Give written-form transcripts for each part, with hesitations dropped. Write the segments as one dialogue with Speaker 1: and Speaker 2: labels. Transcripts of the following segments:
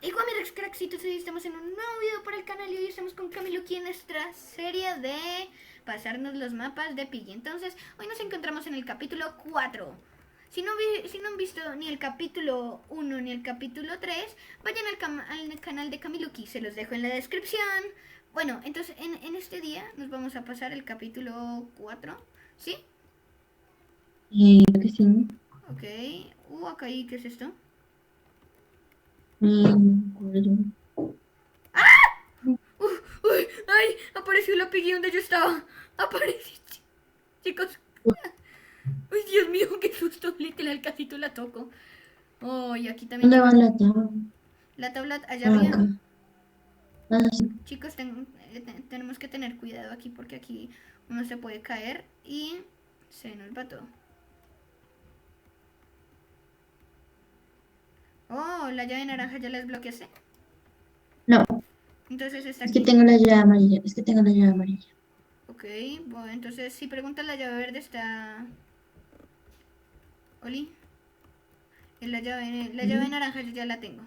Speaker 1: Igual mis craxitos, hoy estamos en un nuevo video para el canal y hoy estamos con Camiluki en nuestra serie de pasarnos los mapas de Piggy. Entonces, hoy nos encontramos en el capítulo 4. Si no han visto ni el capítulo 1 ni el capítulo 3, vayan al canal de Camiluki, se los dejo en la descripción. Bueno, entonces en este día nos vamos a pasar el capítulo 4, ¿sí?
Speaker 2: Creo que sí.
Speaker 1: Ok. Acá ahí, ¿qué es esto?
Speaker 2: Acuerdo.
Speaker 1: Uy, ay, apareció la Piggy donde yo estaba. Apareció, chicos. Uy, Dios mío, qué susto. Literal, casi la toco. Oh, y aquí también,
Speaker 2: ¿Dónde va
Speaker 1: chicos.
Speaker 2: la tabla?
Speaker 1: La tabla allá
Speaker 2: Ah,
Speaker 1: arriba.
Speaker 2: acá. Ah, sí.
Speaker 1: Chicos, tenemos que tener cuidado aquí porque aquí uno se puede caer y se nos va todo. Oh, la llave naranja ya la desbloqueaste.
Speaker 2: No,
Speaker 1: Entonces está
Speaker 2: es que
Speaker 1: aquí.
Speaker 2: tengo la llave amarilla. Es que tengo la llave amarilla.
Speaker 1: Ok, bueno, entonces si preguntas la llave verde está... Oli, en la llave
Speaker 2: ¿Sí?
Speaker 1: naranja yo ya la tengo.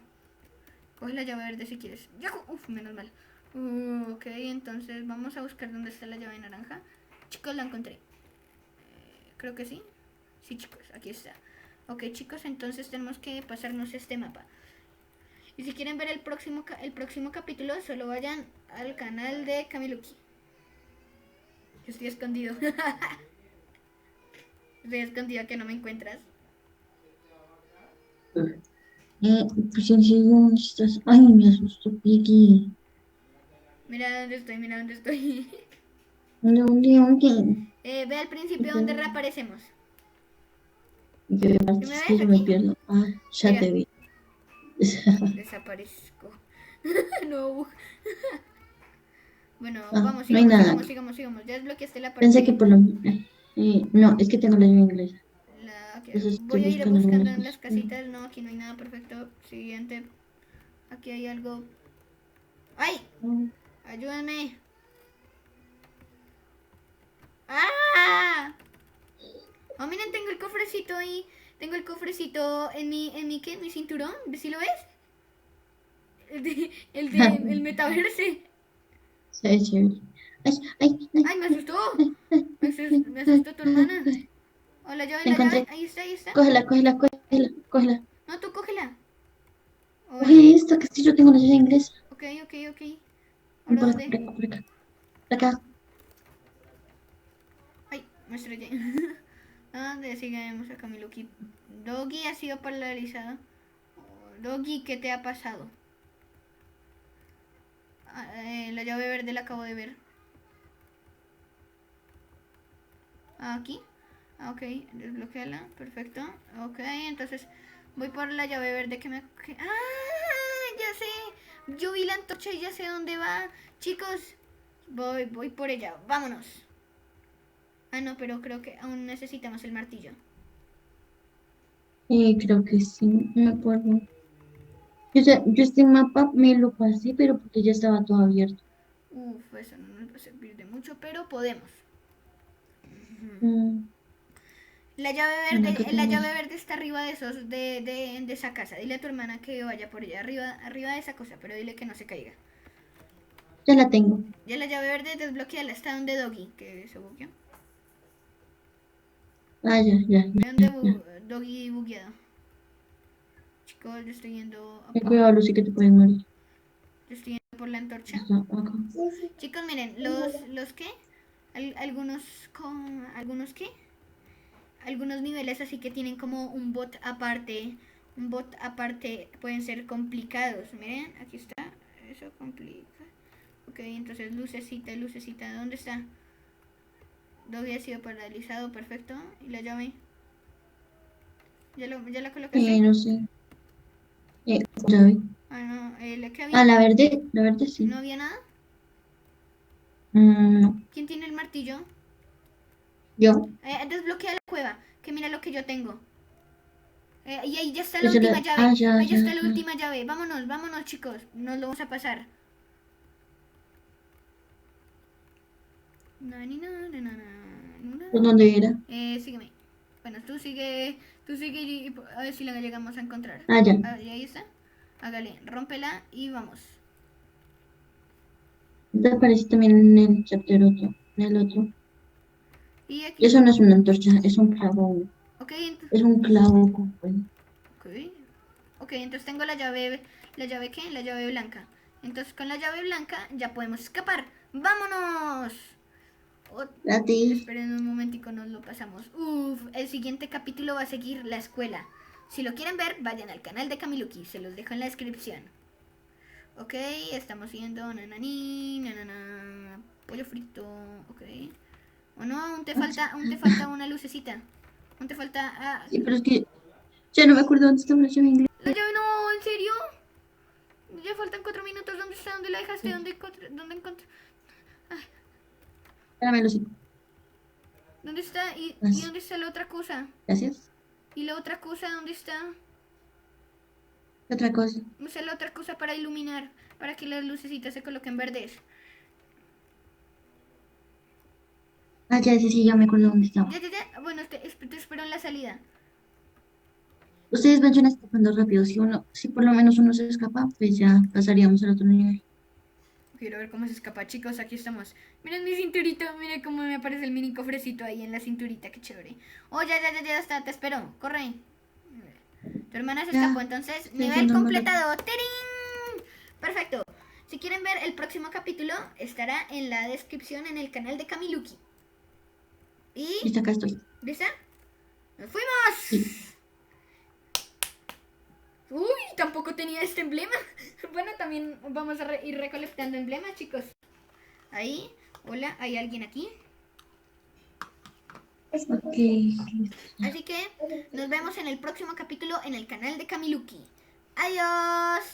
Speaker 1: Coge la llave verde si quieres. Uf, menos mal. Ok, entonces vamos a buscar dónde está la llave naranja. Chicos, la encontré. Creo que sí. Sí, chicos, aquí está. Ok, chicos, entonces tenemos que pasarnos este mapa. Y si quieren ver el próximo capítulo, solo vayan al canal de Camiluki. Yo estoy escondido. Estoy escondido que no me encuentras.
Speaker 2: Eh, pues en serio, ¿dónde estás? Ay, me asustó Piggy.
Speaker 1: Mira dónde estoy, mira dónde estoy.
Speaker 2: ¿Dónde?
Speaker 1: Ve al principio donde reaparecemos.
Speaker 2: ¿Qué
Speaker 1: ¿Sí me
Speaker 2: parte es que
Speaker 1: ves
Speaker 2: yo me
Speaker 1: aquí?
Speaker 2: pierdo? Ah, ya
Speaker 1: Mira,
Speaker 2: te vi.
Speaker 1: desaparezco. No. Bueno,
Speaker 2: Ah,
Speaker 1: vamos,
Speaker 2: no hay
Speaker 1: sigamos,
Speaker 2: nada
Speaker 1: sigamos,
Speaker 2: aquí.
Speaker 1: sigamos, sigamos. Ya desbloqueaste la
Speaker 2: Pensé que
Speaker 1: parte.
Speaker 2: por lo menos. No, es que tengo la llave inglesa. Entonces estoy
Speaker 1: Voy a ir
Speaker 2: buscando
Speaker 1: buscando
Speaker 2: algunas
Speaker 1: en las
Speaker 2: cosas.
Speaker 1: casitas. No, aquí no hay nada perfecto. Siguiente. Aquí hay algo. ¡Ay!
Speaker 2: Mm.
Speaker 1: ¡Ayúdame! ¡Ah! Oh, miren, tengo el cofrecito ahí. Tengo el cofrecito ¿qué? En mi cinturón. ¿Sí lo ves? El metaverse.
Speaker 2: Se ve chévere. Ay, ay, ay,
Speaker 1: ¡Ay, me
Speaker 2: ay,
Speaker 1: asustó!
Speaker 2: ay,
Speaker 1: Me
Speaker 2: ay,
Speaker 1: asustó tu
Speaker 2: ay,
Speaker 1: hermana.
Speaker 2: ay.
Speaker 1: Oh, la llave,
Speaker 2: La
Speaker 1: la llave.
Speaker 2: encontré.
Speaker 1: Ahí está, ahí está.
Speaker 2: Cógela, cógela, cógela, cógela.
Speaker 1: No, tú cógela. Hola.
Speaker 2: Coge esta, que si yo tengo la llave inglesa.
Speaker 1: Ok, ok, ok. ¿Ahora
Speaker 2: Por acá,
Speaker 1: dónde?
Speaker 2: por acá, por acá. Por acá.
Speaker 1: Ay, me estrellé. ¿Dónde sigamos a Camiluki? Doggy ha sido paralizado. Oh, Doggy, ¿qué te ha pasado? La llave verde la acabo de ver. Aquí. Ok, desbloqueala. Perfecto. Ok, entonces voy por la llave verde que me... ¡Ah! Ya sé. Yo vi la antorcha y ya sé dónde va. Chicos, voy por ella. Vámonos. Ah, no, pero creo que aún necesitamos el martillo.
Speaker 2: Creo que sí, no me acuerdo. Yo este mapa me lo pasé, pero porque ya estaba todo abierto.
Speaker 1: Uf, eso no nos va a servir de mucho, pero podemos.
Speaker 2: Mm, bueno, acá
Speaker 1: La
Speaker 2: tengo.
Speaker 1: llave verde está arriba de esos, de esa casa. Dile a tu hermana que vaya por ella, arriba de esa cosa, pero dile que no se caiga.
Speaker 2: Ya la tengo.
Speaker 1: Ya la llave verde desbloqueala, está donde Doggy, que se bugueó.
Speaker 2: Ah, ya, ya,
Speaker 1: Ve donde
Speaker 2: ya.
Speaker 1: Doggy bugueado. Chicos, yo estoy yendo
Speaker 2: Ten cuidado, Lucy, que te puedes morir.
Speaker 1: yo estoy yendo por la antorcha.
Speaker 2: Está acá.
Speaker 1: Chicos, miren, los qué, algunos algunos qué, algunos niveles así que tienen como un bot aparte pueden ser complicados. Miren, aquí está, eso complica. Ok, entonces lucecita, lucecita, ¿dónde está? Doggy ha sido paralizado, perfecto. ¿Y la llave? ¿Ya la colocaste?
Speaker 2: No sé. Ya vi.
Speaker 1: Ah, no, ¿qué había?
Speaker 2: Ah, la verde
Speaker 1: ¿No
Speaker 2: sí.
Speaker 1: había nada?
Speaker 2: No.
Speaker 1: ¿Quién tiene el martillo?
Speaker 2: Yo.
Speaker 1: Desbloquea la cueva, que mira lo que yo tengo. Y ahí ya está la
Speaker 2: Pues ya
Speaker 1: última
Speaker 2: la.
Speaker 1: llave.
Speaker 2: Ah, ya,
Speaker 1: Ahí ya
Speaker 2: ya,
Speaker 1: está la
Speaker 2: ya.
Speaker 1: última llave. Vámonos, vámonos, chicos. Nos lo vamos a pasar. Na, ni, na, na, na, na, na.
Speaker 2: ¿Por dónde era?
Speaker 1: Sígueme. Bueno, tú sigue y a ver si la llegamos a encontrar.
Speaker 2: Ah, ya.
Speaker 1: Ah, ¿y ahí está? Hágale, rómpela y vamos.
Speaker 2: Te aparece también en el chapter otro, en el otro.
Speaker 1: Y aquí.
Speaker 2: Y eso no es una antorcha, es un clavo.
Speaker 1: Ok,
Speaker 2: Es un clavo con fuego.
Speaker 1: ok. Ok, entonces tengo la llave. ¿La llave qué? La llave blanca. Entonces con la llave blanca ya podemos escapar. ¡Vámonos! Oh,
Speaker 2: Date.
Speaker 1: esperen un momentico, nos lo pasamos. Uf, el siguiente capítulo va a seguir la escuela. Si lo quieren ver, vayan al canal de Kamiluki, se los dejo en la descripción. Ok, estamos viendo nananí, nanana, pollo frito, ok. O no, aún te falta una lucecita. Aún te falta
Speaker 2: Sí, pero es que ya no me acuerdo dónde está la llave inglés.
Speaker 1: la llave. No, ¿en serio? Ya faltan 4 minutos. ¿Dónde está? ¿Dónde la dejaste? ¿Dónde encontré?
Speaker 2: Espérame, Lucy.
Speaker 1: ¿Dónde está? ¿Y
Speaker 2: Gracias.
Speaker 1: dónde está la otra cosa?
Speaker 2: Gracias.
Speaker 1: ¿Y la otra cosa dónde está?
Speaker 2: ¿Qué otra cosa?
Speaker 1: Usa la otra cosa para iluminar, para que las lucecitas se coloquen verdes.
Speaker 2: Ah, ya, sí, sí, ya me acuerdo dónde
Speaker 1: Ya,
Speaker 2: estaba.
Speaker 1: ya, ya. Bueno, te espero en la salida.
Speaker 2: Ustedes vayan escapando rápido. Si por lo menos uno se escapa, pues ya pasaríamos al otro nivel.
Speaker 1: Quiero ver cómo se escapa, chicos. Aquí estamos. Miren mi cinturita. Miren cómo me aparece el mini cofrecito ahí en la cinturita. Qué chévere. Oh, ya está. Te espero. Corre. Tu hermana se escapó,
Speaker 2: Ya,
Speaker 1: entonces,
Speaker 2: estoy
Speaker 1: nivel
Speaker 2: yendo más rápido.
Speaker 1: completado. ¡Tirín! Perfecto. Si quieren ver el próximo capítulo, estará en la descripción en el canal de Kamiluki. ¿Y?
Speaker 2: Listo, acá estoy.
Speaker 1: ¿Lista? ¡Nos fuimos!
Speaker 2: Sí.
Speaker 1: Uy, tampoco tenía este emblema. Bueno, también vamos a ir recolectando emblemas, chicos. Ahí. Hola, ¿hay alguien aquí?
Speaker 2: Ok, listo.
Speaker 1: Así que nos vemos en el próximo capítulo en el canal de Kamiluki. ¡Adiós!